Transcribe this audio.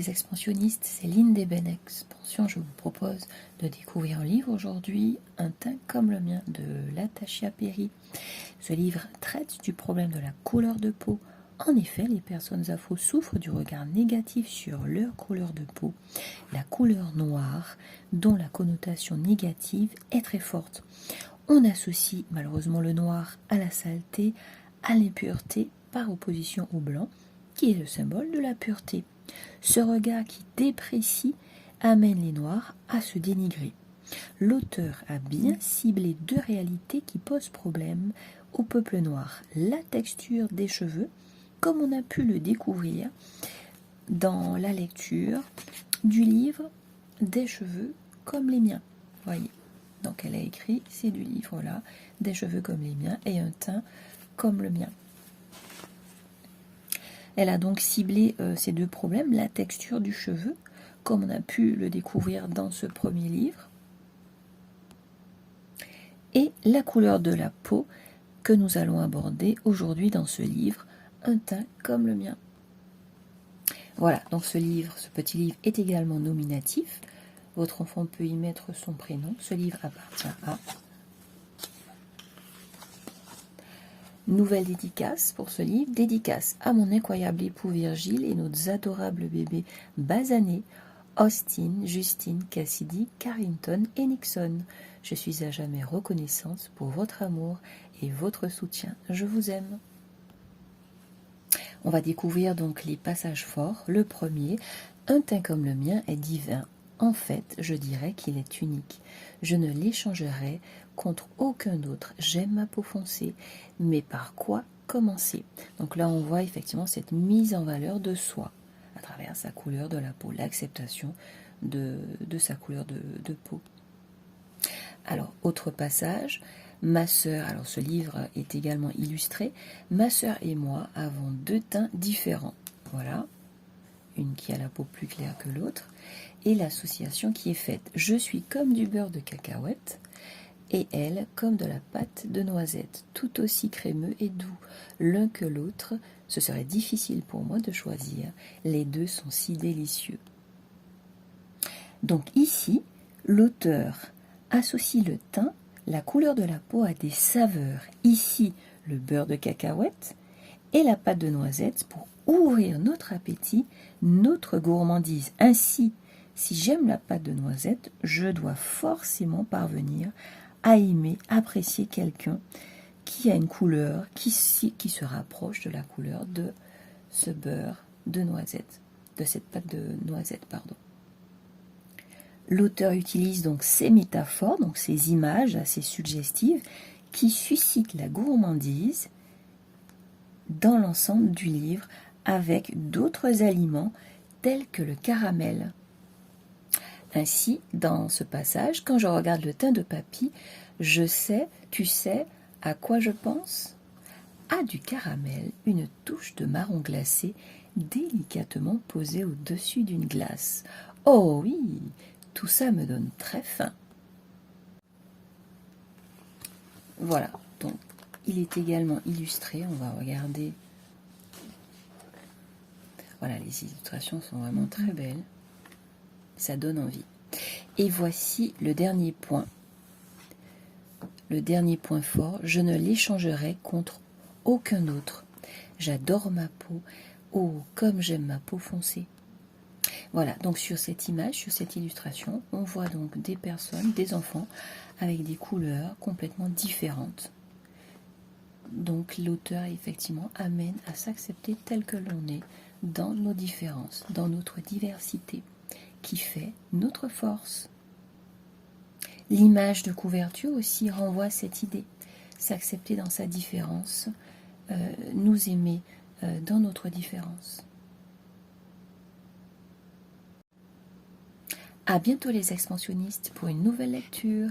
les expansionnistes, c'est Lynn d'Eben Expansion. Je vous propose de découvrir un livre aujourd'hui, Un teint comme le mien de Latachia Perry. Ce livre traite du problème de la couleur de peau. En effet, les personnes afro souffrent du regard négatif sur leur couleur de peau, la couleur noire, dont la connotation négative est très forte. On associe malheureusement le noir à la saleté, à l'impureté, par opposition au blanc, qui est le symbole de la pureté. Ce regard qui déprécie amène les noirs à se dénigrer. L'auteur a bien ciblé deux réalités qui posent problème au peuple noir. La texture des cheveux, comme on a pu le découvrir dans la lecture du livre Des cheveux comme les miens. Voyez. Donc elle a écrit, c'est du livre là, Des cheveux comme les miens et un teint comme le mien. Elle a donc ciblé ces deux problèmes, la texture du cheveu, comme on a pu le découvrir dans ce premier livre, et la couleur de la peau que nous allons aborder aujourd'hui dans ce livre, Un teint comme le mien. Voilà, donc ce petit livre est également nominatif. Votre enfant peut y mettre son prénom. Ce livre appartient à... Nouvelle dédicace pour ce livre. Dédicace à mon incroyable époux Virgile et nos adorables bébés basanés, Austin, Justine, Cassidy, Carrington et Nixon. Je suis à jamais reconnaissante pour votre amour et votre soutien. Je vous aime. On va découvrir donc les passages forts. Le premier, un teint comme le mien est divin. En fait, je dirais qu'il est unique. Je ne l'échangerai contre aucun autre. J'aime ma peau foncée. Mais par quoi commencer? Donc là, on voit effectivement cette mise en valeur de soi à travers sa couleur de la peau, l'acceptation de sa couleur de peau. Alors, autre passage, ma sœur, alors ce livre est également illustré, ma sœur et moi avons deux teints différents. Voilà, une qui a la peau plus claire que l'autre, et l'association qui est faite. Je suis comme du beurre de cacahuète, et elle comme de la pâte de noisette, tout aussi crémeux et doux. L'un que l'autre, ce serait difficile pour moi de choisir. Les deux sont si délicieux. Donc ici, l'auteur associe le teint, la couleur de la peau à des saveurs. Ici, le beurre de cacahuète et la pâte de noisette pour ouvrir notre appétit, notre gourmandise. Ainsi, si j'aime la pâte de noisette, je dois forcément parvenir à aimer, apprécier quelqu'un qui a une couleur qui se rapproche de la couleur de ce beurre de noisette, de cette pâte de noisette, pardon. L'auteur utilise donc ces métaphores, donc ces images assez suggestives, qui suscitent la gourmandise dans l'ensemble du livre avec d'autres aliments tels que le caramel. Ainsi, dans ce passage, quand je regarde le teint de papy, je sais, tu sais, à quoi je pense? À du caramel, une touche de marron glacé délicatement posée au-dessus d'une glace. Oh oui, tout ça me donne très faim. Voilà, donc il est également illustré, on va regarder. Voilà, les illustrations sont vraiment très belles. Ça donne envie. Et voici le dernier point. Le dernier point fort, je ne l'échangerai contre aucun autre. J'adore ma peau. Oh, comme j'aime ma peau foncée. Voilà, donc sur cette image, sur cette illustration, on voit donc des personnes, des enfants, avec des couleurs complètement différentes. Donc l'auteur, effectivement, amène à s'accepter tel que l'on est, dans nos différences, dans notre diversité, qui fait notre force. L'image de couverture aussi renvoie à cette idée, s'accepter dans sa différence, nous aimer dans notre différence. À bientôt les expansionnistes pour une nouvelle lecture.